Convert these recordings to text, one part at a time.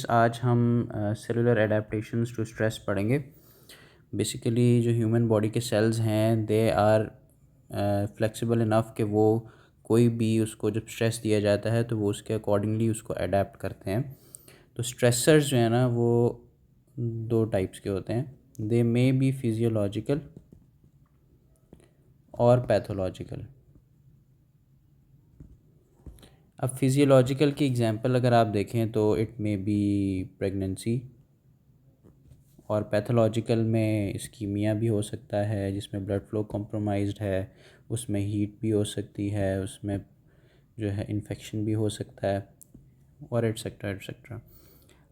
Students, आज हम cellular adaptations to stress पढ़ेंगे। बेसिकली जो ह्यूमन बॉडी के सेल्स हैं दे आर फ्लेक्सिबल इनफ कि वो कोई भी उसको जब स्ट्रेस दिया जाता है तो वो उसके अकॉर्डिंगली उसको अडेप्ट करते हैं। तो स्ट्रेसर्स जो है ना वो दो टाइप्स के होते हैं, दे मे बी फिजियोलॉजिकल और पैथोलॉजिकल। अब फिजियोलॉजिकल की एग्जांपल अगर आप देखें तो इट मे बी प्रेगनेंसी, और पैथोलॉजिकल में इस्कीमिया भी हो सकता है जिसमें ब्लड फ्लो कॉम्प्रोमाइज्ड है, उसमें हीट भी हो सकती है, उसमें जो है इन्फेक्शन भी हो सकता है, और एट्सेट्रा एट्सेट्रा।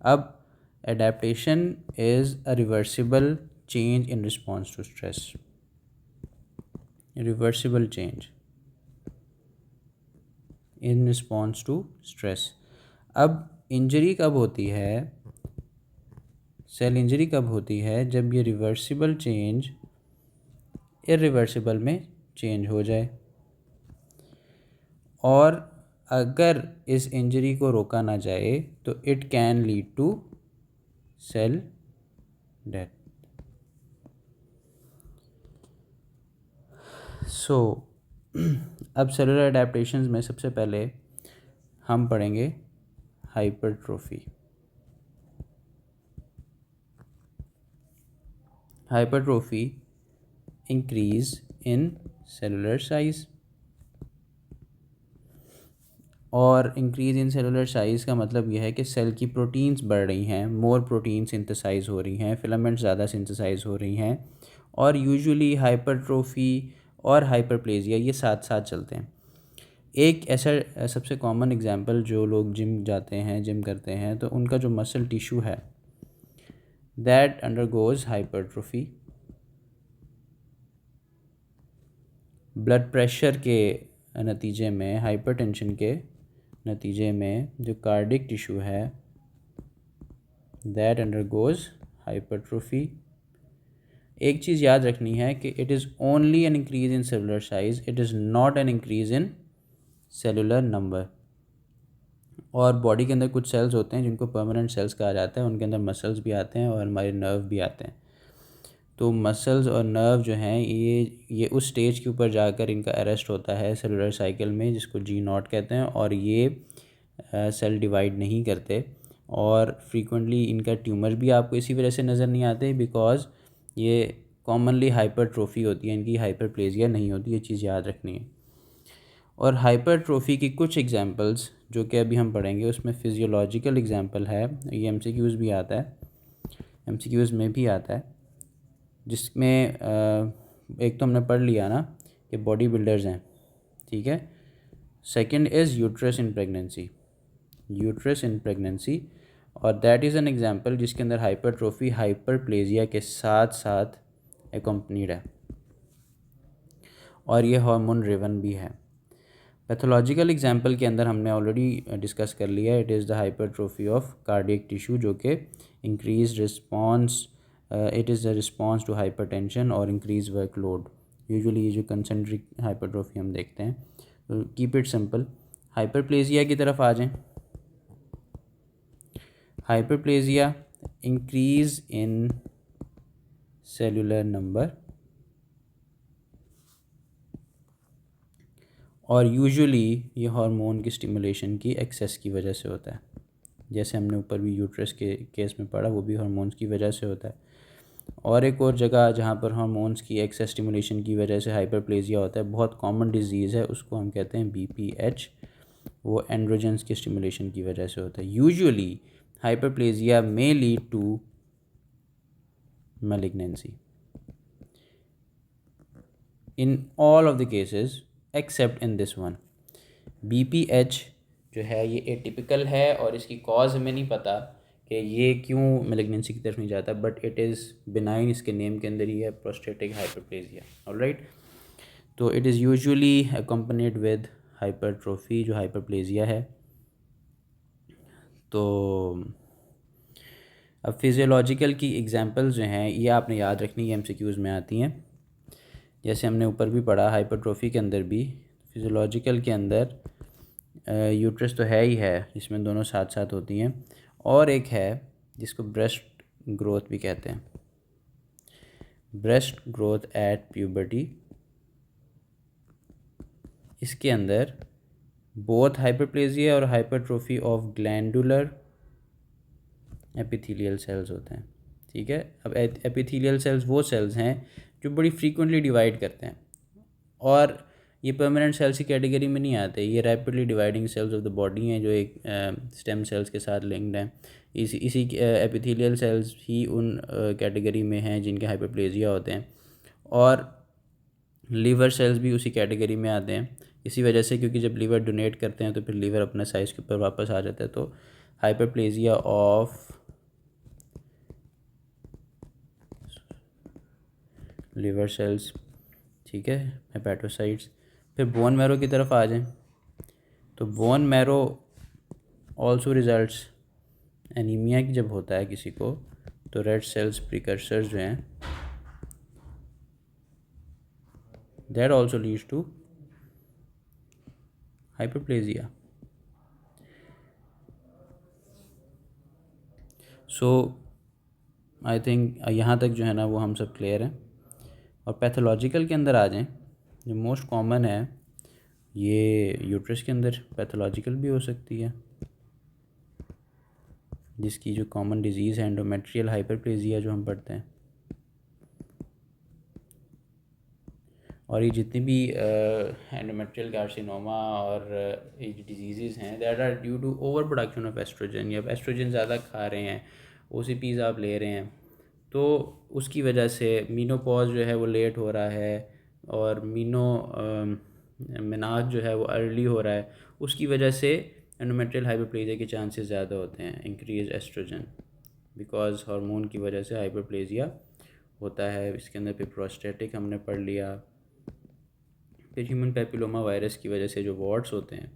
अब adaptation is a reversible change in response to stress, reversible change in response to stress. अब इंजरी कब होती है, सेल इंजरी कब होती है? जब ये रिवर्सिबल चेंज इरिवर्सिबल में चेंज हो जाए, और अगर इस इंजरी को रोका ना जाए तो it can lead to cell death. So अब सेलुलर एडेप्टेशंस में सबसे पहले हम पढ़ेंगे hypertrophy. Hypertrophy increase in cellular size, और इंक्रीज़ इन सेलुलर साइज़ का मतलब यह है कि सेल की प्रोटीन्स बढ़ रही हैं, मोर प्रोटीन सिंथेसाइज हो रही हैं, फिलामेंट्स ज़्यादा सिंथेसाइज हो रही हैं, और यूजुअली हाइपरट्रोफी और हाइपरप्लेजिया ये साथ साथ चलते हैं। एक ऐसा सबसे कॉमन एग्जांपल, जो लोग जिम जाते हैं, जिम करते हैं, तो उनका जो मसल टिश्यू है that undergoes hypertrophy. Blood pressure के नतीजे में, हाइपरटेंशन के नतीजे में जो कार्डिक टिश्यू है दैट अंडरगोज हाइपरट्रोफी। एक चीज़ याद रखनी है कि it is only an increase in cellular size, it is not an increase in cellular number. और बॉडी के अंदर कुछ सेल्स होते हैं जिनको परमानेंट सेल्स कहा जाता है, उनके अंदर मसल्स भी आते हैं और हमारे नर्व भी आते हैं। तो मसल्स और नर्व जो हैं ये उस स्टेज के ऊपर जाकर इनका अरेस्ट होता है सेलुलर साइकिल में, जिसको G0 कहते हैं, और ये सेल डिवाइड नहीं करते, और फ्रीक्वेंटली इनका ट्यूमर भी आपको इसी वजह से नज़र नहीं आते, बिकॉज ये कॉमनली हाइपरट्रोफी होती है, इनकी हाइपरप्लेजिया नहीं होती। ये चीज़ याद रखनी है। और हाइपरट्रोफी की कुछ एग्जांपल्स जो कि अभी हम पढ़ेंगे उसमें फिजियोलॉजिकल एग्जांपल है, ये MCQs भी आता है, MCQs में भी आता है, जिसमें एक तो हमने पढ़ लिया ना कि बॉडी बिल्डर्स हैं, ठीक है। Second is uterus in pregnancy, uterus in pregnancy, और दैट इज़ एन एग्जांपल जिसके अंदर हाइपरट्रोफी हाइपरप्लेजिया के साथ साथ एकम्पनीड है, और ये हार्मोन ड्रिवन भी है। पैथोलॉजिकल एग्जांपल के अंदर हमने ऑलरेडी डिस्कस कर लिया, it is the hypertrophy of cardiac tissue, जो कि increase response, it is the response to hypertension और इंक्रीज वर्कलोड। यूजुअली ये जो कंसेंट्रिक हाइपरट्रोफी हम देखते हैं। तो कीप इट सिंपल, हाइपरप्लेजिया की तरफ आ जाएं। Hyperplasia increase in cellular number, और यूजुअली ये हार्मोन की स्टिमुलेशन की एक्सेस की वजह से होता है। जैसे हमने ऊपर भी यूट्रस के केस में पढ़ा, वो भी हार्मोन्स की वजह से होता है। और एक और जगह जहाँ पर हार्मोन्स की एक्सेस स्टिमुलेशन की वजह से हाइपरप्लेजिया होता है, बहुत कॉमन डिजीज़ है, उसको हम कहते हैं BPH, वो एंड्रोजन्स की स्टिमुलेशन की वजह से होता है। Usually hyperplasia may lead to malignancy in all of the cases except in this one. BPH जो है ये एटिपिकल है, और इसकी कॉज हमें नहीं पता कि ये क्यों मैलिग्नेंसी की तरफ नहीं जाता, बट इट इज़ बिनाइन, इसके नेम के अंदर ही है, प्रोस्टेटिक हाइपरप्लेजिया। ऑलराइट, तो it is usually accompanied with hypertrophy, जो हाइपरप्लेजिया है। तो अब फिजियोलॉजिकल की एग्जांपल्स जो हैं ये आपने याद रखनी है, MCQs में आती हैं। जैसे हमने ऊपर भी पढ़ा, हाइपरट्रोफी के अंदर भी, फिजियोलॉजिकल के अंदर यूट्रस तो है ही है, जिसमें दोनों साथ साथ होती हैं, और एक है जिसको ब्रेस्ट ग्रोथ भी कहते हैं, ब्रेस्ट ग्रोथ एट प्यूबर्टी। इसके अंदर बोथ हाइपरप्लेजिया और hypertrophy of glandular epithelial cells होते हैं। ठीक है, अब एपिथेलियल सेल्स वो सेल्स हैं जो बड़ी फ्रीक्वेंटली डिवाइड करते हैं, और ये परमानेंट सेल्स की कैटेगरी में नहीं आते। ये rapidly dividing cells of the body हैं जो एक स्टेम सेल्स के साथ लिंक्ड हैं। इसी एपिथेलियल सेल्स ही उन कैटेगरी में हैं जिनके हाइपरप्लेजिया होते हैं, और लीवर सेल्स भी उसी कैटेगरी में आते हैं। इसी वजह से, क्योंकि जब लीवर डोनेट करते हैं तो फिर लीवर अपने साइज़ के ऊपर वापस आ जाता है, तो हाइपरप्लेजिया ऑफ लिवर सेल्स, ठीक है, हेपेटोसाइट्स। फिर बोन मैरो की तरफ आ जाएं, तो bone marrow also results anaemia की जब होता है किसी को, तो रेड सेल्स प्रिकर्सर्स जो हैं that also leads to hyperplasia. So I think यहाँ तक जो है ना वो हम सब क्लियर हैं। और पैथोलॉजिकल के अंदर आ जाएं, जो मोस्ट कॉमन है, ये यूट्रस के अंदर पैथोलॉजिकल भी हो सकती है, जिसकी जो कॉमन डिजीज़ है एंडोमेट्रियल हाइपरप्लेजिया जो हम पढ़ते हैं। और ये जितनी भी एंडोमेट्रियल कार्सिनोमा और ये डिजीज़ हैं that are due to over production of estrogen, या एस्ट्रोजन ज़्यादा खा रहे हैं, ओसीपीज़ आप ले रहे हैं, तो उसकी वजह से मीनोपॉज जो है वो लेट हो रहा है, और मेनार्क जो है वो अर्ली हो रहा है, उसकी वजह से एंडोमेट्रियल हाइपरप्लेजिया के चांसेस ज़्यादा होते हैं, इंक्रीज एस्ट्रोजन, बिकॉज हार्मोन की वजह से हाइपरप्लेजिया होता है। इसके अंदर फिर प्रोस्टेटिक हमने पढ़ लिया, फिर ह्यूमन पेपिलोमा वायरस की वजह से जो वॉर्ड्स होते हैं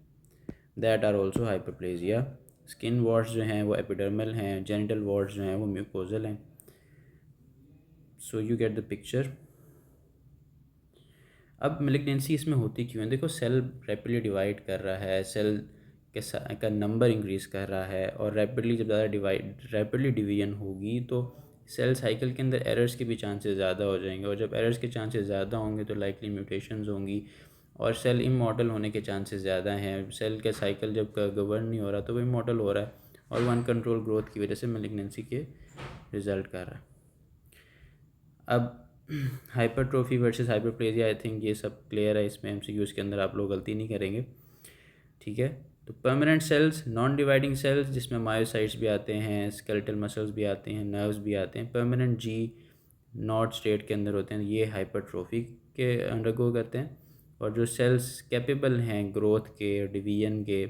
that are also hyperplasia. Skin warts जो हैं वो एपिडर्मल हैं, जेनिटल वॉर्ड्स जो हैं वो म्यूकोजल हैं। So you get the picture. अब मेलिग्नेंसी इसमें होती क्यों है? देखो, सेल रैपिडली डिवाइड कर रहा है, सेल का नंबर इंक्रीज़ कर रहा है, और रैपिडली जब ज़्यादा रैपिडली डिवीजन होगी तो सेल साइकिल के अंदर एरर्स के भी चांसेस ज़्यादा हो जाएंगे, और जब एरर्स के चांसेस ज़्यादा होंगे तो लाइकली म्यूटेशंस होंगी, और सेल इमॉर्टल होने के चांसेस ज़्यादा हैं। सेल का साइकिल जब गवर्न नहीं हो रहा तो वो इमॉर्टल हो रहा है, और वो अनकंट्रोल ग्रोथ की वजह से मेलिग्नेंसी के रिज़ल्ट कर रहा है। अब hypertrophy versus hyperplasia, I think ये सब क्लियर है, इसमें एमसीक्यूज़ के अंदर आप लोग गलती नहीं करेंगे। ठीक है, तो permanent cells, non dividing cells जिसमें मायोसाइट्स भी आते हैं, स्केलेटल मसल्स भी आते हैं, नर्व्स भी आते हैं, परमानेंट जी नॉट स्टेट के अंदर होते हैं, ये हाइपरट्रोफी के अंडरगो करते हैं। और जो सेल्स कैपेबल हैं ग्रोथ के, डिवीजन के,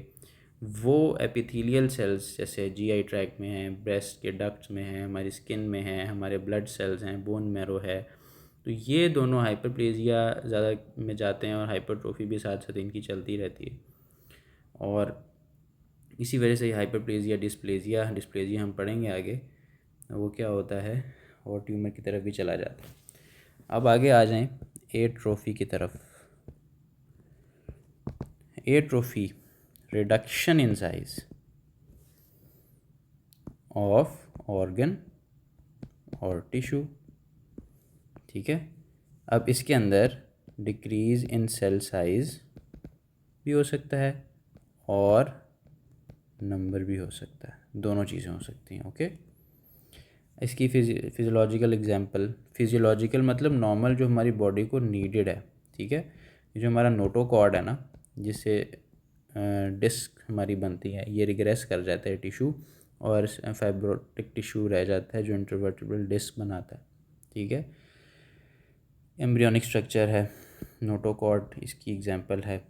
वो एपिथेलियल सेल्स जैसे जीआई ट्रैक्ट में हैं, ब्रेस्ट के डक्ट्स में हैं, हमारी स्किन में हैं, हमारे ब्लड सेल्स हैं, बोन मैरो है, तो ये दोनों हाइपरप्लेजिया ज़्यादा में जाते हैं, और हाइपरट्रोफी भी साथ साथ इनकी चलती रहती है। और इसी वजह से हाइपरप्लेजिया डिस्प्लेजिया हम पढ़ेंगे आगे, वो क्या होता है, और ट्यूमर की तरफ भी चला जाता है। अब आगे आ जाएं एट्रोफी की तरफ। Atrophy, reduction in size of organ और टिश्यू। ठीक है, अब इसके अंदर डिक्रीज़ इन सेल साइज भी हो सकता है, और नंबर भी हो सकता है, दोनों चीज़ें हो सकती हैं। ओके, इसकी फिजियोलॉजिकल एग्जांपल, फिजियोलॉजिकल मतलब नॉर्मल जो हमारी बॉडी को नीडेड है। ठीक है, ये जो हमारा नोटोकॉर्ड है ना, जिससे डिस्क हमारी बनती है, ये रिग्रेस कर जाता है टिश्यू, और फाइब्रोटिक टिश्यू रह जाता है जो इंटरवर्टेब्रल डिस्क बनाता है। ठीक है, एम्ब्रियोनिक स्ट्रक्चर है नोटोकॉर्ड, इसकी एग्जांपल है।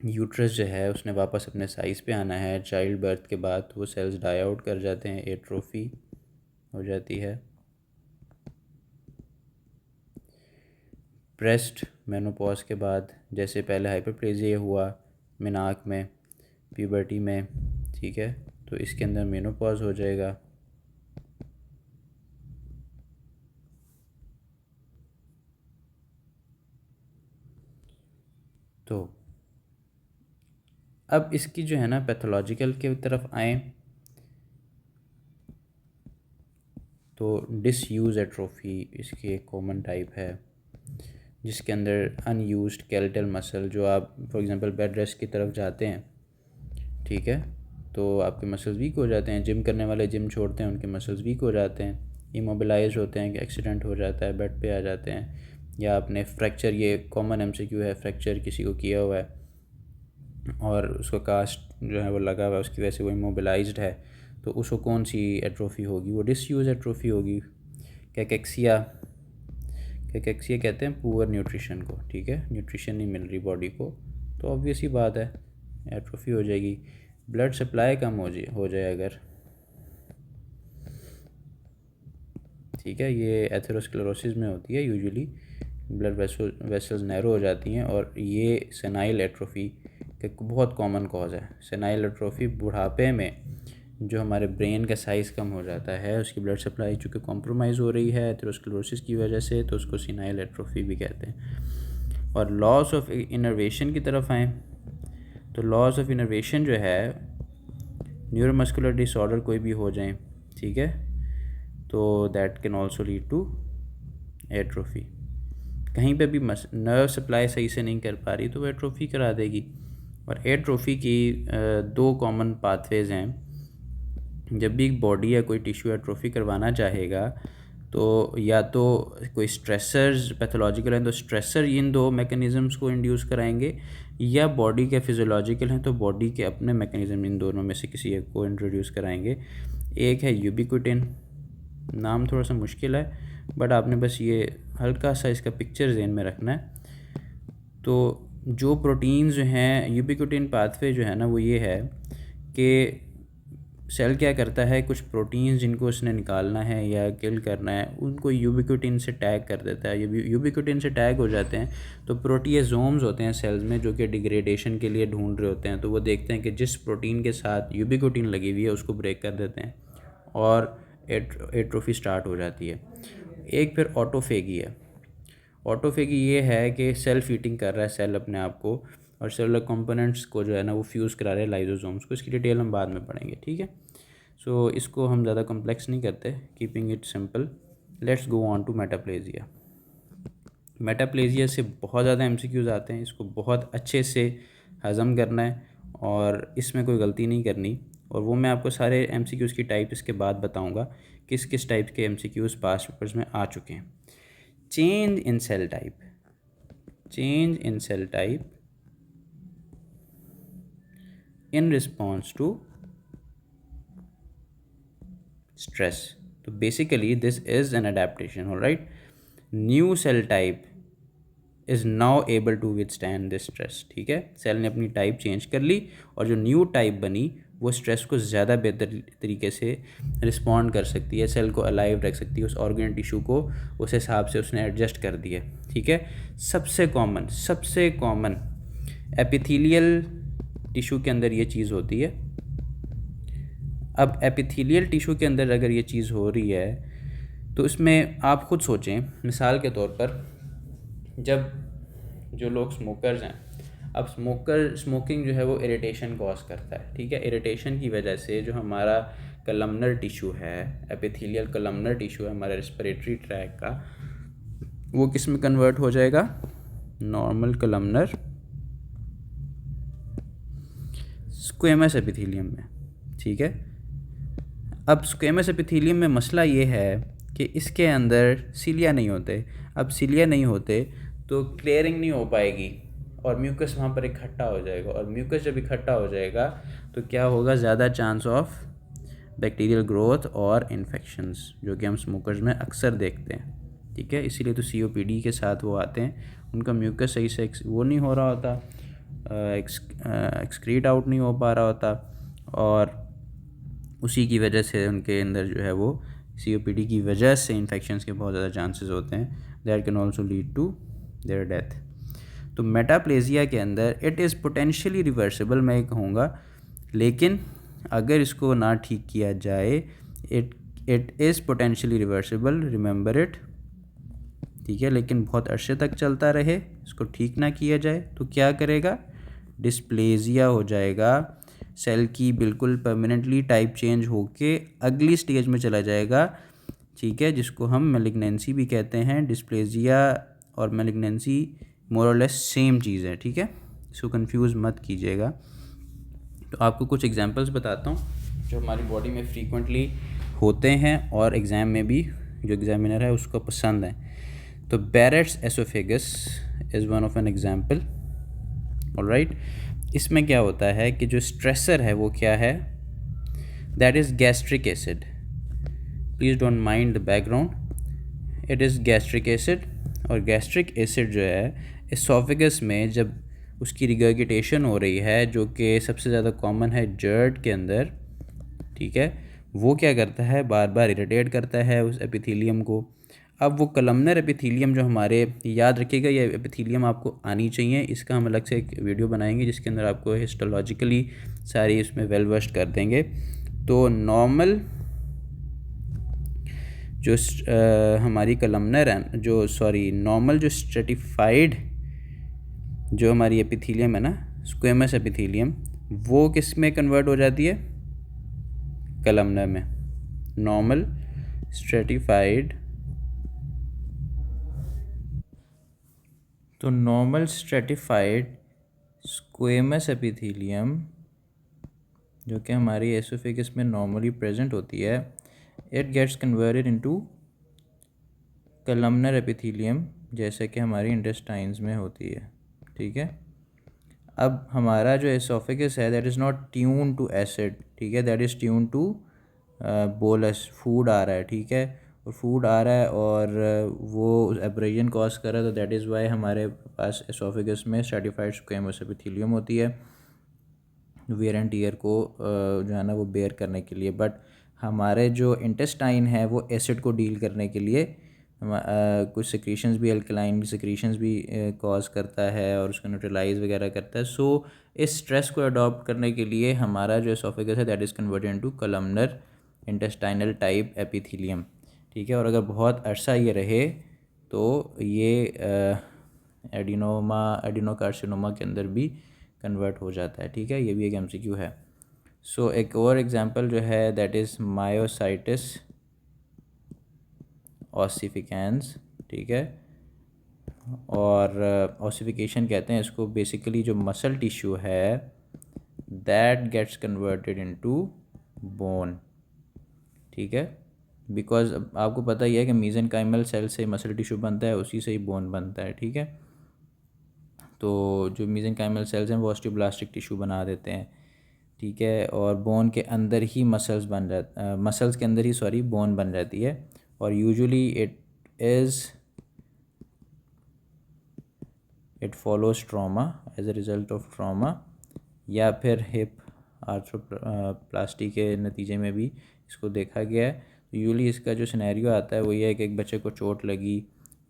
यूट्रस जो है उसने वापस अपने साइज़ पे आना है चाइल्ड बर्थ के बाद, वो सेल्स डाई आउट कर जाते हैं, एट्रोफी हो जाती है। ब्रेस्ट मेनोपॉज के बाद, जैसे पहले हाइपरप्लेजिया हुआ मेनार्क में, प्यूबर्टी में, ठीक है, तो इसके अंदर मेनोपॉज हो जाएगा। तो अब इसकी जो है ना पैथोलॉजिकल की तरफ आएँ, तो डिसयूज एट्रोफी इसकी एक कॉमन टाइप है, जिसके अंदर अनयूज्ड स्केलेटल मसल, जो आप फॉर एग्जांपल बेड रेस्ट की तरफ जाते हैं, ठीक है, तो आपके मसल्स वीक हो जाते हैं। जिम करने वाले जिम छोड़ते हैं, उनके मसल्स वीक हो जाते हैं, इमोबिलाइज होते हैं, कि एक्सीडेंट हो जाता है, बेड पे आ जाते हैं, या आपने फ्रैक्चर, ये कॉमन एमसीक्यू है, फ्रैक्चर किसी को किया हुआ है और उसको कास्ट जो है वो लगा हुआ है, उसकी वजह से वो इमोबिलाइज्ड है, तो उसको कौन सी एट्रोफी होगी? वो डिसयूज एट्रोफी होगी। कैकेक्सिया, कैकेक्सिया कहते हैं पुअर न्यूट्रिशन को, ठीक है, न्यूट्रिशन नहीं मिल रही बॉडी को, तो ऑब्वियस ही बात है एट्रोफी हो जाएगी। ब्लड सप्लाई कम हो जाए अगर, ठीक है, ये एथेरोस्क्लेरोसिस में होती है यूजुअली, ब्लड वेसल्स नैरो हो जाती हैं, और ये सेनाइल एट्रोफी का बहुत कॉमन कॉज है। सेनाइल एट्रोफी बुढ़ापे में जो हमारे ब्रेन का साइज़ कम हो जाता है, उसकी ब्लड सप्लाई चूँकि कॉम्प्रोमाइज़ हो रही है एथेरोस्क्लेरोसिस की वजह से, तो उसको सेनाइल एट्रोफी भी कहते हैं। और लॉस ऑफ इनर्वेशन की तरफ आएँ, तो लॉस ऑफ इनर्वेशन जो है, न्यूरोमस्कुलर डिसऑर्डर कोई भी हो जाए, ठीक है, तो that can also lead to atrophy. कहीं पे भी नर्व सप्लाई सही से नहीं कर पा रही तो वो एट्रोफी करा देगी। और एट्रोफी की दो कॉमन पाथवेज हैं। जब भी बॉडी या कोई टिश्यू एट्रोफी करवाना चाहेगा, तो या तो कोई स्ट्रेसर्स पैथोलॉजिकल हैं तो स्ट्रेसर इन दो मैकेनिज़म्स को इंड्यूस कराएंगे, या बॉडी के फिजियोलॉजिकल हैं तो बॉडी के अपने मैकेनिज़्म इन दोनों में से किसी एक को इंट्रोड्यूस कराएंगे। एक है यूबिक्विटिन, नाम थोड़ा सा मुश्किल है बट आपने बस ये हल्का सा इसका पिक्चर ज़हन में रखना है। तो जो प्रोटीन्स जो हैं, यूबिक्विटिन पाथवे जो है ना, वो ये है कि सेल क्या करता है, कुछ प्रोटीन्स जिनको उसने निकालना है या किल करना है, उनको यूबिक्विटिन से टैग कर देता है। यूबिक्विटिन से टैग हो जाते हैं तो प्रोटीएसोम्स होते हैं सेल्स में, जो कि डिग्रेडेशन के लिए ढूंढ रहे होते हैं, तो वो देखते हैं कि जिस प्रोटीन के साथ यूबिक्विटिन लगी हुई है उसको ब्रेक कर देते हैं और एट्रोफी स्टार्ट हो जाती है। एक फिर ऑटोफेगी है। ऑटोफेगी ये है कि सेल्फ ईटिंग कर रहा है सेल अपने आप को, और सेलुलर कंपोनेंट्स को जो है ना वो फ्यूज़ करा रहे हैं लाइजोसोम्स को। इसकी डिटेल हम बाद में पढ़ेंगे, ठीक है। सो इसको हम ज़्यादा कॉम्प्लेक्स नहीं करते, keeping it simple. Let's go on to metaplasia. Metaplasia से बहुत ज़्यादा एमसीक्यूज़ आते हैं, इसको बहुत अच्छे से हज़म करना है और इसमें कोई गलती नहीं करनी, और वो मैं आपको सारे एमसीक्यूज़ की टाइप इसके बाद बताऊंगा किस किस टाइप के एमसीक्यूज़ पास्ट पेपर्स में आ चुके हैं। Change in cell type, change in cell type in response to stress. तो basically this is an adaptation, all right. New cell type is now able to withstand this stress, ठीक है। Cell ने अपनी type change कर ली और जो new type बनी वो स्ट्रेस को ज़्यादा बेहतर तरीके से रिस्पॉन्ड कर सकती है, सेल को अलाइव रख सकती है, उस ऑर्गन टिश्यू को उस हिसाब से उसने एडजस्ट कर दिया, ठीक है। सबसे कॉमन एपिथेलियल टिश्यू के अंदर ये चीज़ होती है। अब एपिथेलियल टिश्यू के अंदर अगर ये चीज़ हो रही है तो इसमें आप खुद सोचें, मिसाल के तौर पर जब जो लोग स्मोकर्स हैं, अब स्मोकिंग जो है वो इरिटेशन कॉज करता है, ठीक है। इरिटेशन की वजह से जो हमारा कलमनर टिश्यू है, एपिथेलियल कलमनर टिश्यू है हमारे रेस्पिरेटरी ट्रैक का, वो किस में कन्वर्ट हो जाएगा? नॉर्मल कलमनर स्क्वेमस एपिथेलियम में, ठीक है। अब स्क्वेमस एपिथेलियम में मसला ये है कि इसके अंदर सीलिया नहीं होते। अब सीलिया नहीं होते तो क्लियरिंग नहीं हो पाएगी और म्यूकस वहाँ पर इकट्ठा हो जाएगा, और म्यूकस जब इकट्ठा हो जाएगा तो क्या होगा? ज़्यादा चांस ऑफ बैक्टीरियल ग्रोथ और इन्फेक्शंस, जो कि हम स्मोकर्स में अक्सर देखते हैं, ठीक है। इसीलिए तो COPD के साथ वो आते हैं, उनका म्यूकस सही से वो नहीं हो रहा होता, एक्सक्रीट आउट नहीं हो पा रहा होता, और उसी की वजह से उनके अंदर जो है वो COPD की वजह से इन्फेक्शंस के बहुत ज़्यादा चांसेस होते हैं, that can also lead to their death. तो मेटाप्लेजिया के अंदर इट इज़ पोटेंशियली रिवर्सिबल मैं कहूँगा, लेकिन अगर इसको ना ठीक किया जाए, it is potentially reversible, remember it, ठीक है। लेकिन बहुत अरसे तक चलता रहे, इसको ठीक ना किया जाए तो क्या करेगा? डिस्प्लेजिया हो जाएगा, सेल की बिल्कुल परमानेंटली टाइप चेंज होके अगली स्टेज में चला जाएगा ठीक है, जिसको हम मेलिग्नेंसी भी कहते हैं। डिस्प्लेजिया और मेलिग्नेंसी मोर और लेस सेम चीज़ है, ठीक है, इसको कंफ्यूज मत कीजिएगा। तो आपको कुछ एग्जांपल्स बताता हूँ जो हमारी बॉडी में फ्रीक्वेंटली होते हैं और एग्ज़ाम में भी जो एग्जामिनर है उसको पसंद है। तो Barrett's esophagus is one of an example. Alright, इसमें क्या होता है कि जो स्ट्रेसर है वो क्या है, that is gastric acid. Please don't mind the background, it is gastric acid. और गैस्ट्रिक एसिड जो है एसोफेगस में जब उसकी रिगर्गिटेशन हो रही है, जो कि सबसे ज़्यादा कॉमन है जर्ट के अंदर, ठीक है, वो क्या करता है, बार बार इरिटेट करता है उस एपिथीलियम को। अब वो कलमनर एपिथीलियम जो हमारे, याद रखिएगा ये एपिथीलियम आपको आनी चाहिए, इसका हम अलग से एक वीडियो बनाएंगे जिसके अंदर आपको हिस्टोलॉजिकली सारी इसमें वेल वर्स्ड कर देंगे। तो नॉर्मल जो हमारी कलमनर है, जो सॉरी नॉर्मल जो स्ट्रेटिफाइड जो हमारी एपिथीलियम है ना, स्क्वेमस एपिथीलियम, वो किस में कन्वर्ट हो जाती है, कलमनर में। नॉर्मल स्ट्रेटिफाइड, तो नॉर्मल स्ट्रेटिफाइड स्क्वेमस एपिथीलियम जो कि हमारी एसोफेगस में नॉर्मली प्रेजेंट होती है, it gets converted into columnar epithelium, जैसे कि हमारी इंटेस्टाइन्स में होती है, ठीक है। अब हमारा जो एसोफेगस है that is not tune to acid, ठीक है, that is tune to bolus, food आ रहा है, ठीक है, और फूड आ रहा है और वो एब्रेजन कॉज कर रहा है, तो दैट इज़ वाई हमारे पास एसोफेगस में स्ट्रेटिफाइड स्क्वेमस एपिथीलियम होती है वेयर एंड टीयर को जो है ना वो बेयर करने के लिए। बट हमारे जो इंटेस्टाइन है वो एसिड को डील करने के लिए कुछ सिक्रीशंस भी, अल्कलाइन सिक्रीशंस भी कॉज करता है और उसको न्यूट्रलाइज वगैरह करता है। सो इस स्ट्रेस को अडॉप्ट करने के लिए हमारा जो एसोफेगस है that is converted into columnar intestinal type epithelium, ठीक है। और अगर बहुत अरसा ये रहे तो ये एडिनोकार्सिनोमा के अंदर भी कन्वर्ट हो जाता है, ठीक है, ये भी एक एमसीक्यू है। सो एक और एग्जांपल जो है दैट इज़ मायोसाइटिस ऑसिफिकेंस, ठीक है, और ऑसिफिकेशन कहते हैं इसको, बेसिकली जो मसल टिश्यू है that gets converted into bone, ठीक है, बिकॉज आपको पता ही है कि मीजेनकाइमल सेल से मसल टिश्यू बनता है, उसी से ही बोन बनता है, ठीक है। तो जो मीजेनकाइमल सेल्स हैं वो ऑस्टियोब्लास्टिक टिश्यू बना देते हैं, ठीक है, और बोन के अंदर ही मसल्स के अंदर ही सॉरी बोन बन जाती है। और usually it follows trauma, as a result of trauma, या फिर हिप आर्थ्रोप्लास्टी के नतीजे में भी इसको देखा गया है। तो यूजुअली इसका जो सिनेरियो आता है वो ये है कि एक बच्चे को चोट लगी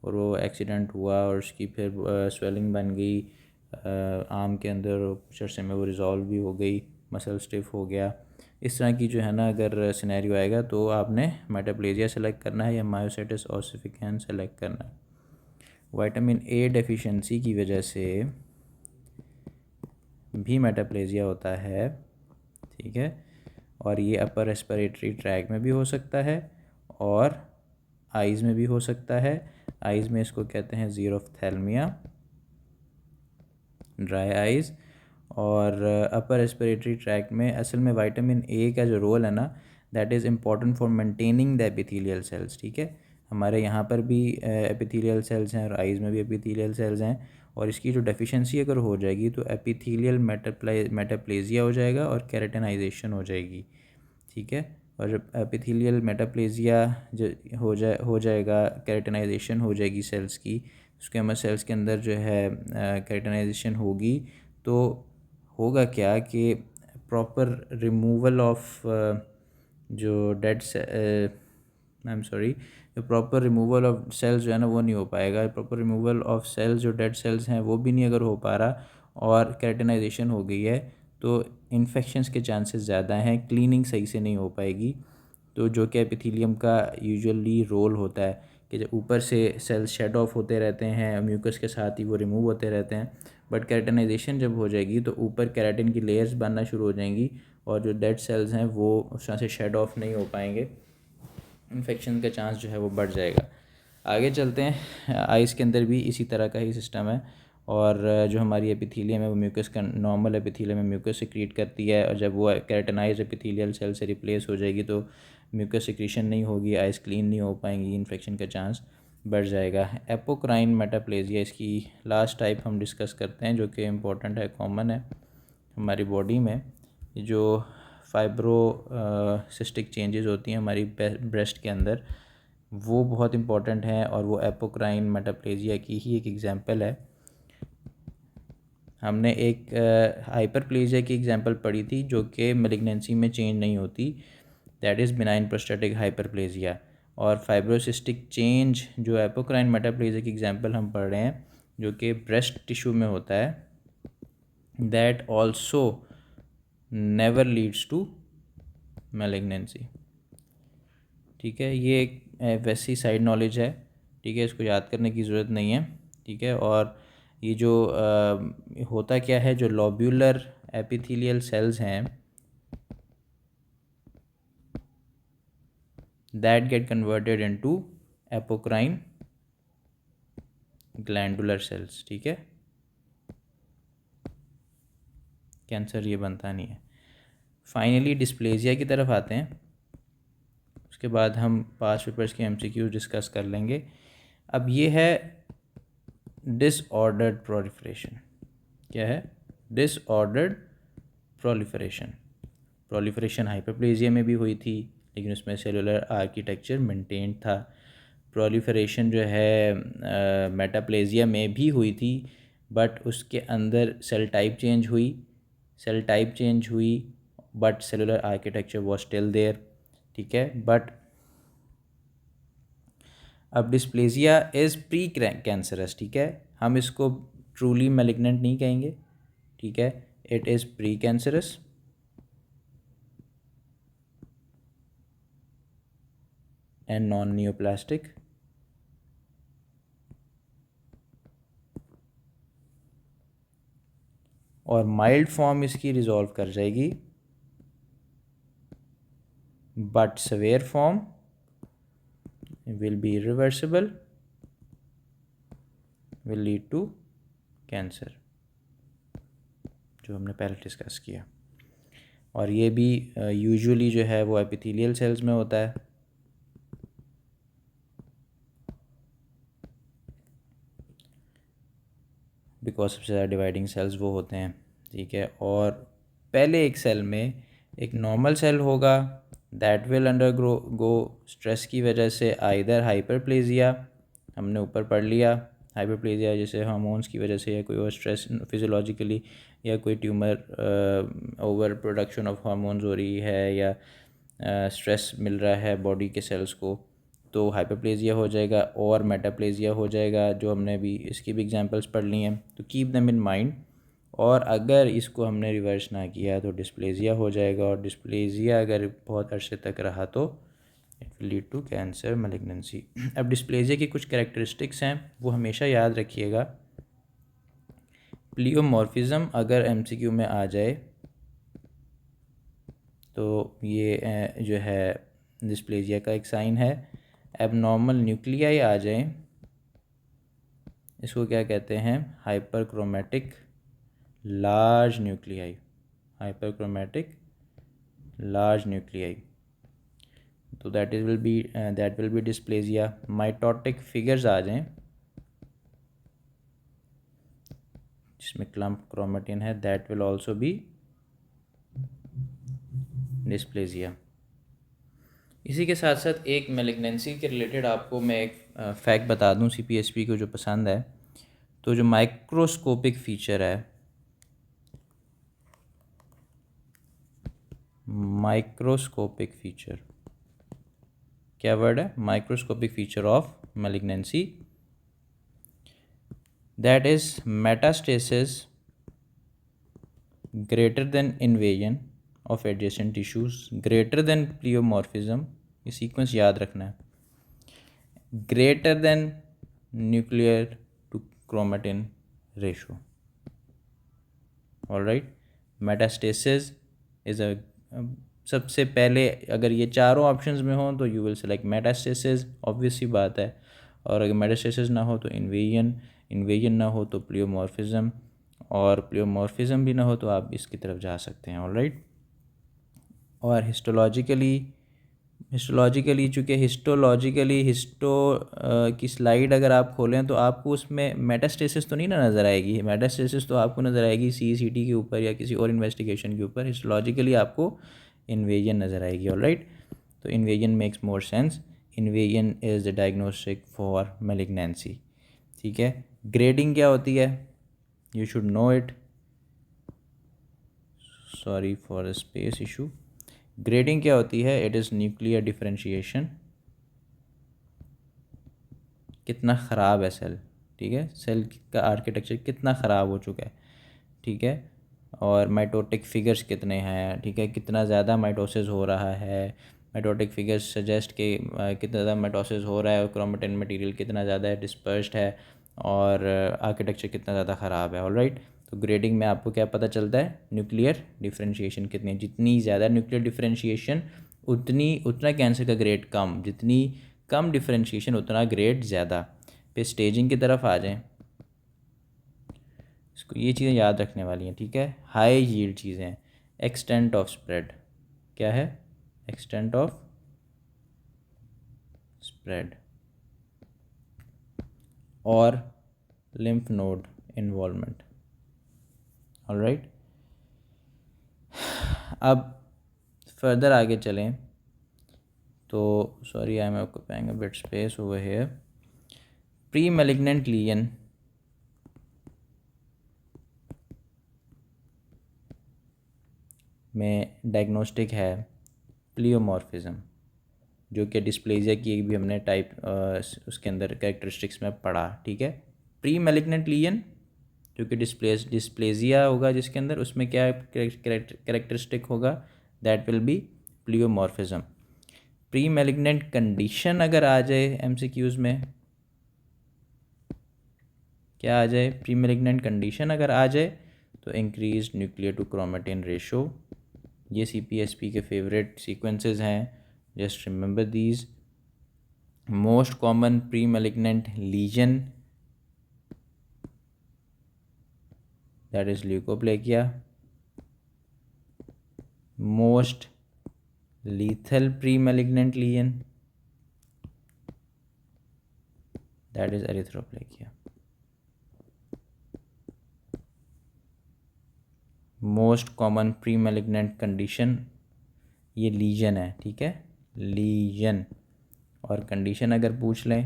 और वो एक्सीडेंट हुआ और उसकी फिर स्वेलिंग बन गई आर्म के अंदर, कुछ अर्से में वो रिज़ॉल्व भी हो गई, मसल स्टिफ हो गया। इस तरह की जो है ना अगर सिनेरियो आएगा तो आपने मेटाप्लेजिया सेलेक्ट करना है या मायोसाइटिस ऑसिफिकेंस सेलेक्ट करना है। विटामिन ए डेफिशिएंसी की वजह से भी मेटाप्लेजिया होता है, ठीक है, और ये अपर रेस्पिरेटरी ट्रैक में भी हो सकता है और आइज़ में भी हो सकता है। आइज़ में इसको कहते हैं ज़ीरोफ्थैल्मिया, ड्राई आइज़, और अपर रेस्पिरेटरी ट्रैक में असल में विटामिन ए का जो रोल है ना that is important for maintaining the epithelial cells, ठीक है। हमारे यहाँ पर भी एपिथेलियल सेल्स हैं और आइज़ में भी एपिथेलियल सेल्स हैं, और इसकी जो डेफिशिएंसी अगर हो जाएगी तो एपिथेलियल मेटाप्लेजिया हो जाएगा और केराटिनाइजेशन हो जाएगी, ठीक है। और जब एपिथेलियल मेटाप्लेजिया जो हो जाएगा, केराटिनाइजेशन हो जाएगी सेल्स की, स्क्वेमस सेल्स के अंदर जो है केराटिनाइजेशन होगी, तो होगा क्या कि प्रॉपर रिमूवल ऑफ जो dead I am sorry proper removal of cells जो है ना वो नहीं हो पाएगा। प्रॉपर रिमूवल ऑफ सेल्स, जो डेड सेल्स हैं वो भी नहीं अगर हो पा रहा और केराटिनाइजेशन हो गई है तो इन्फेक्शंस के चांसेस ज़्यादा हैं, क्लीनिंग सही से नहीं हो पाएगी। तो जो कि एपिथेलियम का यूजुअली रोल होता है कि जब ऊपर से सेल्स शेड ऑफ होते रहते हैं, म्यूकस के साथ ही वो रिमूव होते रहते हैं, बट केराटिनाइजेशन जब हो जाएगी तो ऊपर केराटिन की लेयर्स बनना शुरू हो जाएंगी और जो डेड सेल्स हैं वो उस तरह से शेड ऑफ नहीं हो पाएंगे इन्फेक्शन का चांस जो है वो बढ़ जाएगा। आगे चलते हैं। आइज़ के अंदर भी इसी तरह का ही सिस्टम है, और जो हमारी एपिथीलियम है वो म्यूकस का, नॉर्मल एपिथीलियम में म्यूकस सिक्रीट करती है, और जब वो केराटिनाइज एपिथीलियल सेल से रिप्लेस हो जाएगी तो म्यूकस सिक्रीशन नहीं होगी, आइज़ क्लीन नहीं हो पाएंगी, इन्फेक्शन का चांस बढ़ जाएगा। एपोक्राइन मेटाप्लेजिया इसकी लास्ट टाइप हम डिस्कस करते हैं, जो कि इम्पोर्टेंट है, कॉमन है हमारी बॉडी में। जो फाइब्रो सिस्टिक चेंजेस होती हैं हमारी ब्रेस्ट के अंदर, वो बहुत इंपॉर्टेंट हैं, और वो एपोक्राइन मेटाप्लेजिया की ही एक एग्जांपल है। हमने एक हाइपरप्लेजिया की एग्जांपल पढ़ी थी जो कि मैलिग्नेंसी में चेंज नहीं होती, that is benign prostatic hyperplasia. और फाइब्रोसिस्टिक चेंज जो एपोक्राइन मेटाप्लेजिया की एग्जांपल हम पढ़ रहे हैं, जो कि ब्रेस्ट टिश्यू में होता है, that also never leads to malignancy. ठीक है, ये एक वैसी साइड नॉलेज है, ठीक है, इसको याद करने की ज़रूरत नहीं है। ठीक है, और ये जो होता क्या है, जो लोब्यूलर एपिथेलियल सेल्स हैं that get converted into apocrine glandular cells. ठीक है, कैंसर ये बनता नहीं है। फाइनली डिस्प्लेजिया की तरफ आते हैं, उसके बाद हम पास्ट पेपर्स के एमसीक्यू डिस्कस कर लेंगे। अब ये है डिसऑर्डर्ड प्रोलिफरेशन। क्या है? Disordered proliferation. प्रोलिफरेशन हाइपरप्लेजिया में भी हुई थी, लेकिन उसमें सेलुलर आर्किटेक्चर मेंटेन था। प्रोलिफरेशन जो है मेटाप्लेजिया में भी हुई थी, बट उसके अंदर सेल टाइप चेंज हुई, but cellular architecture was still there. ठीक है, बट अब डिस्प्लेजिया इज़ प्री कैंसरस। ठीक है, हम इसको ट्रूली मैलिग्नेंट नहीं कहेंगे। ठीक है, it is pre cancerous and non neoplastic. और माइल्ड फॉर्म इसकी रिजॉल्व कर जाएगी, but severe form will be irreversible, will lead to cancer, जो हमने पहले डिस्कस किया। और ये भी यूजुअली जो है वो एपिथेलियल सेल्स में होता है। बिकॉज सबसे ज़्यादा डिवाइडिंग सेल्स वो होते हैं। ठीक है, और पहले एक सेल में एक नॉर्मल सेल होगा, that will under go stress की वजह से आइदर हाइपरप्लेजिया, हमने ऊपर पढ़ लिया, हाइपरप्लेजिया जैसे हार्मोन्स की वजह से, या कोई और स्ट्रेस फिजियोलॉजिकली, या कोई tumour over production of hormones हो रही है, या स्ट्रेस मिल रहा है बॉडी के सेल्स को, तो हाइपरप्लेजिया हो जाएगा, और मेटाप्लेजिया हो जाएगा, जो हमने भी इसकी भी एग्जांपल्स पढ़ ली हैं, तो कीप देम इन माइंड। और अगर इसको हमने रिवर्स ना किया तो डिस्प्लेजिया हो जाएगा, और डिस्प्लेजिया अगर बहुत अरसे तक रहा तो it will lead to cancer, malignancy. अब डिस्प्लेजिया की कुछ कैरेक्टरिस्टिक्स हैं, वो हमेशा याद रखिएगा। प्लियोमॉर्फिज्म अगर एमसीक्यू में आ जाए तो ये जो है डिस्प्लेजिया का एक साइन है। एबनॉर्मल न्यूक्लियाई आ जाए, इसको क्या कहते हैं? Hyperchromatic large nuclei, hyperchromatic large nuclei, तो that will be dysplasia. Mitotic figures आ जाएं जिसमें क्लम्प क्रोमेटिन है, that will also be dysplasia. इसी के साथ साथ एक मैलिग्नेंसी के रिलेटेड आपको मैं एक फैक्ट बता दूं, सीपीएसपी को जो पसंद है, तो जो माइक्रोस्कोपिक फीचर है, माइक्रोस्कोपिक फीचर, क्या वर्ड है? Microscopic feature of malignancy, that is metastasis greater than invasion of adjacent tissues greater than pleomorphism. ये सीक्वेंस याद रखना है। Greater than nuclear to chromatin ratio. Alright, metastasis is a सबसे पहले अगर ये चारों ऑप्शंस में हो तो you will select metastasis, obvious सी बात है। और अगर मेटास्टेसिस ना हो तो इन्वेजन, इन्वेजन ना हो तो प्लियोमॉर्फिज्म, और प्लियोमॉर्फिज्म भी ना हो तो आप इसकी तरफ जा सकते हैं। ऑलराइट। और हिस्टोलॉजिकली चूँकि हिस्टो की स्लाइड अगर आप खोलें तो आपको उसमें मेटास्टेसिस तो नहीं ना नज़र आएगी। मेटास्टेसिस तो आपको नज़र आएगी CCT के ऊपर या किसी और इन्वेस्टिगेशन के ऊपर। हिस्टोलॉजिकली आपको इन्वेजन नज़र आएगी। ऑलराइट। तो invasion makes more sense. Invasion is the diagnostic for malignancy. ठीक है। ग्रेडिंग क्या होती है? You should know it. Sorry for space issue. Grading क्या होती है? It is nuclear differentiation. कितना ख़राब है सेल, ठीक है, सेल का आर्किटेक्चर कितना ख़राब हो चुका है, ठीक है। और माइटोटिक फिगर्स कितने हैं, ठीक है, कितना ज़्यादा माइटोसिस हो रहा है। माइटोटिक फिगर्स सजेस्ट कि कितना ज़्यादा माइटोसिस हो रहा है और क्रोमेटिन मटेरियल कितना ज़्यादा डिस्पर्स्ड है और आर्किटेक्चर कितना ज़्यादा ख़राब है। ऑलराइट। तो ग्रेडिंग में आपको क्या पता चलता है? न्यूक्लियर डिफरेंशिएशन कितनी है। जितनी ज़्यादा न्यूक्लियर डिफरेंशिएशन उतना कैंसर का ग्रेड कम, जितनी कम डिफरेंशिएशन उतना ग्रेड ज़्यादा। पे स्टेजिंग की तरफ आ जाएं। इसको ये चीज़ें याद रखने वाली हैं, ठीक है। हाई यील्ड चीज़ें। एक्सटेंट ऑफ स्प्रेड क्या है? एक्सटेंट ऑफ स्प्रेड और लिम्फ नोड इन्वॉल्वमेंट। ऑलराइट। अब फर्दर आगे चलें तो sorry I am occupying a bit space over here. Pre malignant lesion में डायग्नोस्टिक है प्लियोमॉर्फिज्म, जो कि डिस्प्लेजिया की भी हमने टाइप उसके अंदर कैरेक्टरिस्टिक्स में पढ़ा, ठीक है। प्री मैलिग्नेंट लीजन जो कि डिस्प्लेजिया होगा जिसके अंदर, उसमें क्या कैरेक्टरिस्टिक होगा? That will B प्लियोमॉर्फिज्म। Pre malignant condition अगर आ जाए MCQs में, क्या आ जाए? प्री मैलिग्नेंट कंडीशन अगर आ जाए तो increase nuclear to chromatin ratio. ये CPSP के फेवरेट सीक्वेंसेस हैं, just remember these. Most common pre malignant lesion that is leukoplakia. Most lethal pre-malignant lesion, that is erythroplakia. Most common pre malignant condition ये legion है, ठीक है, legion. और condition अगर पूछ लें,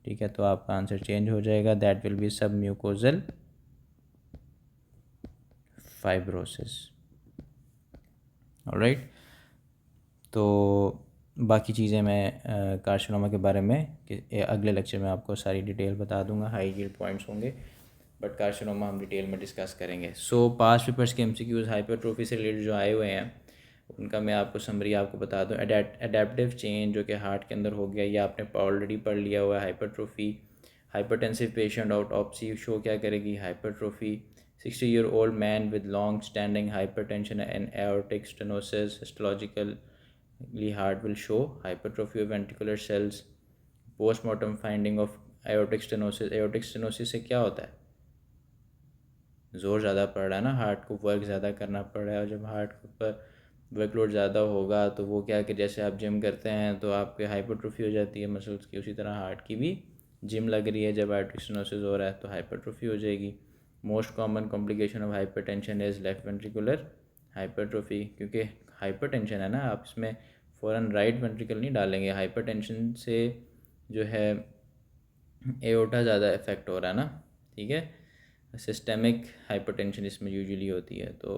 ठीक है, तो आपका आंसर चेंज हो जाएगा। दैट विल बी सब म्यूकोजल फाइब्रोसिस। ऑलराइट। तो बाकी चीज़ें मैं कार्सिनोमा के बारे में अगले लेक्चर में आपको सारी डिटेल बता दूंगा। हाई यील्ड पॉइंट्स होंगे, बट कार्सिनोमा हम डिटेल में डिस्कस करेंगे। सो पास्ट पेपर्स के MCQs हाइपरट्रोफी से रिलेटेड जो आए हुए हैं उनका मैं आपको समरी आपको बता दूं। एडेप्टिव चेंज जो कि हार्ट के अंदर हो गया, ये आपने ऑलरेडी पढ़ लिया हुआ है। Hypertrophy, hypertensive patient autopsy show क्या करेगी? Hypertrophy. 60-year-old man with long standing hypertension and aortic stenosis, histologically heart will show hypertrophy of ventricular cells. Postmortem finding of aortic stenosis. Aortic stenosis से क्या होता है? ज़ोर ज़्यादा पड़ रहा है ना, हार्ट को वर्क ज़्यादा करना पड़ रहा है। और जब हार्ट के ऊपर वर्कलोड ज़्यादा होगा तो वो क्या कि जैसे आप जिम करते हैं तो आपके हाइपरट्रोफी हो जाती है मसल्स की, उसी तरह हार्ट की भी जिम लग रही है। जब आर्टरी स्टेनोसिस हो रहा है तो हाइपरट्रोफी हो जाएगी। Most common complication of hypertension is left ventricular hypertrophy. क्योंकि हाइपरटेंशन है ना, आप इसमें फ़ौरन राइट वेंट्रिकल नहीं डालेंगे। हाइपरटेंशन से जो है एओर्टा ज़्यादा इफेक्ट हो रहा है ना, ठीक है। सिस्टेमिक हाइपरटेंशन इसमें यूजुअली होती है। तो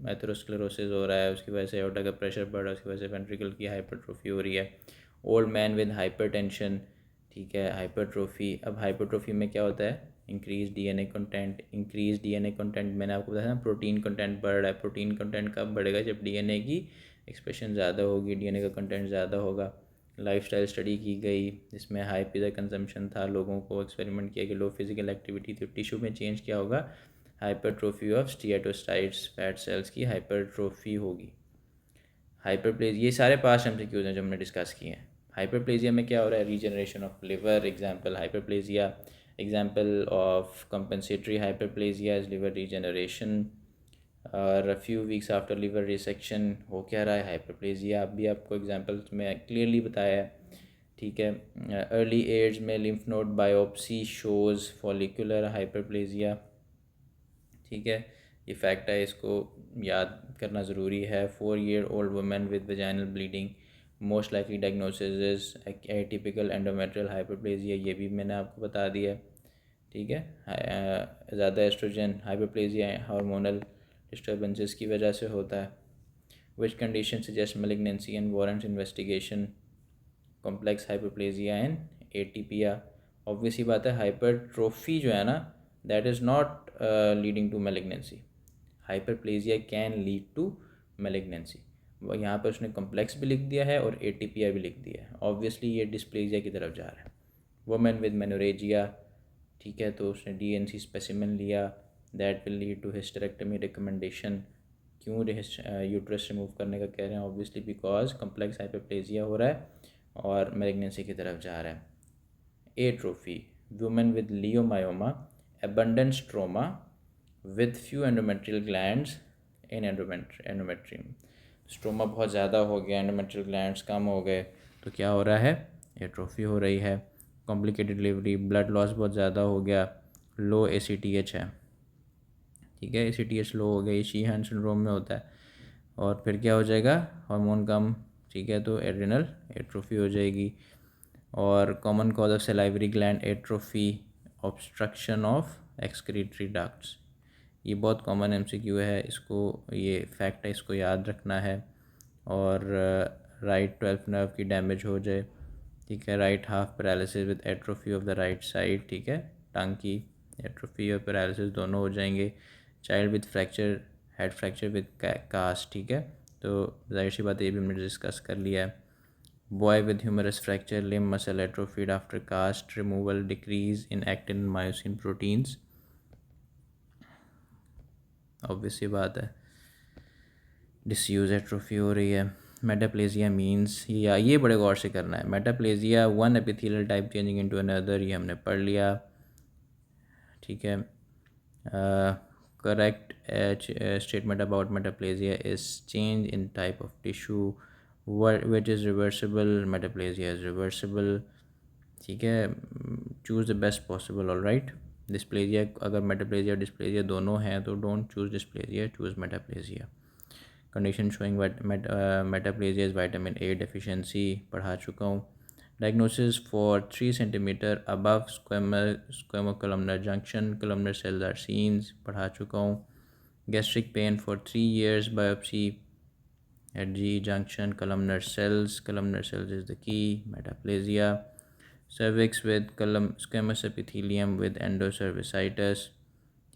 एथेरोस्क्लेरोसिस हो रहा है, उसकी वजह से एओर्टा का प्रेशर बढ़ रहा है, उसकी वजह से वेंट्रिकल की हाइपरट्रोफी हो रही है। ओल्ड मैन विद हाइपरटेंशन, ठीक है, हाइपरट्रोफी। अब हाइपरट्रोफी में क्या होता है? Increase DNA content. Increase DNA content मैंने आपको बताया ना, प्रोटीन कंटेंट बढ़ रहा है। प्रोटीन कंटेंट कब बढ़ेगा? जब DNA की एक्सप्रेशन ज़्यादा होगी, DNA का कंटेंट ज़्यादा होगा। लाइफस्टाइल स्टडी की गई जिसमें हाई पिज़्ज़ा कंजम्पशन था, लोगों को एक्सपेरिमेंट किया कि लो फिजिकल एक्टिविटी थी, टिश्यू में चेंज क्या होगा? हाइपरट्रोफी ऑफ स्टीएटोसाइट्स, फैट सेल्स की हाइपरट्रोफी होगी। हाइपरप्लेजिया, ये सारे पास्ट एमसीक्यूज हैं जो हमने डिस्कस किए हैं। हाइपरप्लेजिया में क्या हो रहा है, regeneration of liver, example hyperplasia. Example of compensatory hyperplasia is liver regeneration. और few weeks after liver resection हो क्या रहा है, हाइपरप्लेजिया। अभी आपको एग्जांपल में क्लियरली बताया है, ठीक है। अर्ली एज में lymph node biopsy shows follicular hyperplasia, ठीक है। ये फैक्ट है, इसको याद करना ज़रूरी है। 4 year old women with vaginal bleeding, most likely diagnosis is atypical endometrial hyperplasia, ये भी मैंने आपको बता दिया है, ठीक है। ज़्यादा एस्ट्रोजन हाइपरप्लेजिया हार्मोनल डिस्टर्बेंसेस की वजह से होता है। Which condition suggest malignancy and warrants investigation, complex hyperplasia and atypia. Obvious ही बात है, हाइपरट्रोफी जो है ना, that is not leading to malignancy. Hyperplasia can lead to malignancy. यहाँ पर उसने कॉम्प्लेक्स भी लिख दिया है और एटीपिया भी लिख दिया है, ऑब्वियसली ये डिस्प्लेजिया की तरफ जा रहा है। वुमेन विद मेनोरेजिया, ठीक है, तो उसने डीएनसी स्पेसिमेन लिया, that will lead to hysterectomy recommendation. क्यों यूट्रस रिमूव करने का कह रहे हैं, ऑब्वियसली बिकॉज कॉम्प्लेक्स हाइपरप्लेजिया हो रहा है और मैलिग्नेंसी की तरफ जा रहा है। Atrophy, women with leiomyoma, abundant stroma with few endometrial glands in endometrium. Stroma बहुत ज़्यादा हो गया, एंडोमेट्रियल ग्लैंड्स कम हो गए, तो क्या हो रहा है, एट्रोफी हो रही है। कॉम्प्लिकेटेड डिलीवरी, ब्लड लॉस बहुत ज़्यादा हो गया, लो ACTH है, ठीक है। ACTH लो हो गया, ये शीहान सिंड्रोम में होता है। और फिर क्या हो जाएगा, हार्मोन कम, ठीक है, तो एड्रिनल एट्रोफी हो जाएगी। और common cause of salivary gland atrophy, obstruction of excretory ducts, ये बहुत कॉमन MCQ है, इसको ये फैक्ट है, इसको याद रखना है। और राइट 12th नर्व की डैमेज हो जाए, ठीक है। Right half paralysis with atrophy of the right side, ठीक है, टंग की एट्रोफी और पैरालिसिस दोनों हो जाएंगे। Child with fracture, head fracture with cast, ठीक है, तो जाहिर सी बात है, ये भी हमने डिस्कस कर लिया है। Boy with humerus fracture, limb muscle atrophied after cast removal, decrease in actin myosin proteins, obvious सी बात है। डिसयूज एट्रोफी हो रही है। मेटाप्लेजिया मींस, ये बड़े गौर से करना है। Metaplasia, one epithelial type changing into another, ये हमने पढ़ लिया, ठीक है। Correct statement about metaplasia is change in type of tissue which is reversible, metaplasia is reversible, ठीक है। Choose the best possible, all right. Dysplasia, अगर मेटाप्लेजिया डिस्प्लेजिया दोनों हैं तो don't choose dysplasia, choose metaplasia. Condition showing metaplasia is vitamin A deficiency, पढ़ा चुका हूँ। Diagnosis for 3 cm above squamocolumnar junction, columnar cells are seen, पढ़ा चुका हूँ। Gastric pain for 3 years, biopsy at G junction, columnar cells is the key, metaplasia. Cervix with squamous epithelium with endocervicitis,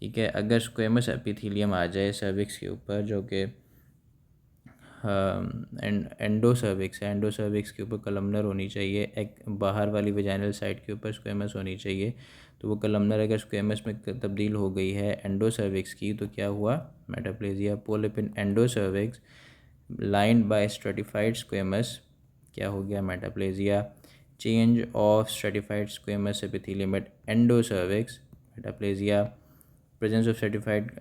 ठीक है। अगर squamous epithelium आ जाए cervix के ऊपर, जो कि एंडोसर्विक्स है, एंडोसर्विक्स के ऊपर कलमनर होनी चाहिए, एक बाहर वाली वेजाइनल साइड के ऊपर स्क्वेमस होनी चाहिए, तो वो कलमनर अगर स्क्वेमस में तब्दील हो गई है एंडोसर्विक्स की, तो क्या हुआ, metaplasia. Polyp in endocervix lined by stratified squamous, क्या हो गया, metaplasia. Change of stratified squamous epithelium at endocervix, metaplasia. Presence of stratified,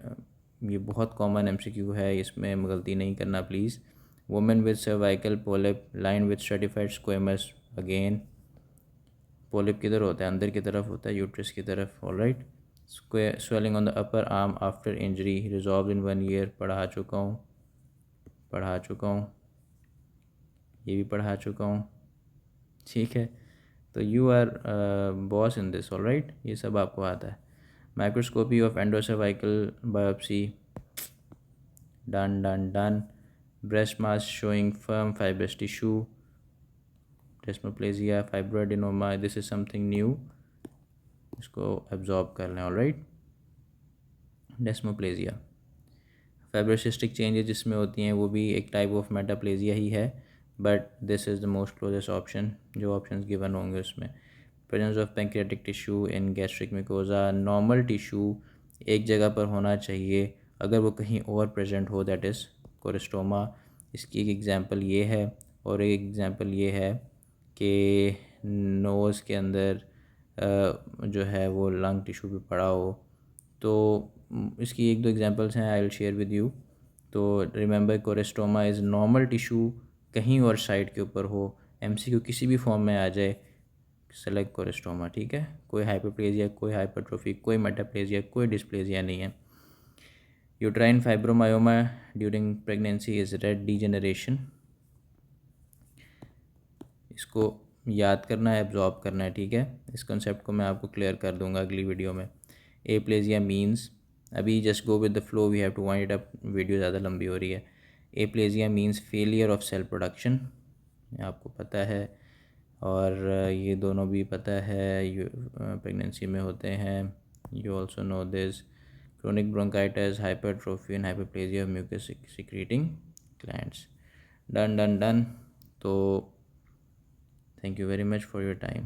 ये बहुत कॉमन MCQ है, इसमें गलती नहीं करना please. Women with cervical polyp line with stratified squamous, again polyp किधर होता है, अंदर की तरफ होता है, यूट्रस की तरफ, alright. Swelling on the upper arm after injury, resolve in 1 year, पढ़ा चुका हूँ, ये भी पढ़ा चुका हूँ, ठीक है। तो you are boss in this, alright, ये सब आपको आता है। Microscopy of endocervical biopsy, done. Breast mass showing firm fibrous tissue, desmoplasia, fibroadenoma, this is something new, इसको एब्जॉर्ब कर लें, ऑलराइट। डेस्मोप्लेजिया, फाइब्रोसिस्टिक चेंजेस जिसमें होती हैं, वो भी एक टाइप ऑफ मेटाप्लेजिया ही है, but this is the most closest option, जो ऑप्शंस गिवन होंगे उसमें। Presence of pancreatic tissue in gastric mucosa, normal tissue एक जगह पर होना चाहिए, अगर वो कहीं और प्रेजेंट हो दैट इज़ कोलेस्टोमा। इसकी एक एग्ज़ाम्पल ये है, और एक एग्ज़ाम्पल ये है कि नोज़ के अंदर जो है वो लंग टिश्यू पे पड़ा हो। तो इसकी एक दो एग्जांपल्स हैं, I will share with you. तो रिमेंबर, कोरेस्टोमा इज़ नॉर्मल टिश्यू कहीं और साइड के ऊपर हो, एमसीक्यू किसी भी फॉर्म में आ जाए, सेलेक्ट कोरेस्टोमा। ठीक है, कोई हाइपरप्लेजिया, कोई हाइपरट्रोफी, कोई मेटाप्लेजिया, कोई डिस्प्लेजिया नहीं है। Uterine fibromyoma during pregnancy is red degeneration. इसको याद करना है, एब्जॉर्ब करना है। ठीक है, इस कॉन्सेप्ट को मैं आपको क्लियर कर दूंगा अगली वीडियो में। एप्लेजिया मीन्स, अभी just go with the flow, we have to wind it up, video ज़्यादा लंबी हो रही है। Aplasia means failure of cell production, आपको पता है, और ये दोनों भी पता है, प्रेगनेंसी में होते हैं। You also know this. Chronic bronchitis, hypertrophy and hyperplasia of mucus secreting glands. Done done done. तो thank you very much for your time.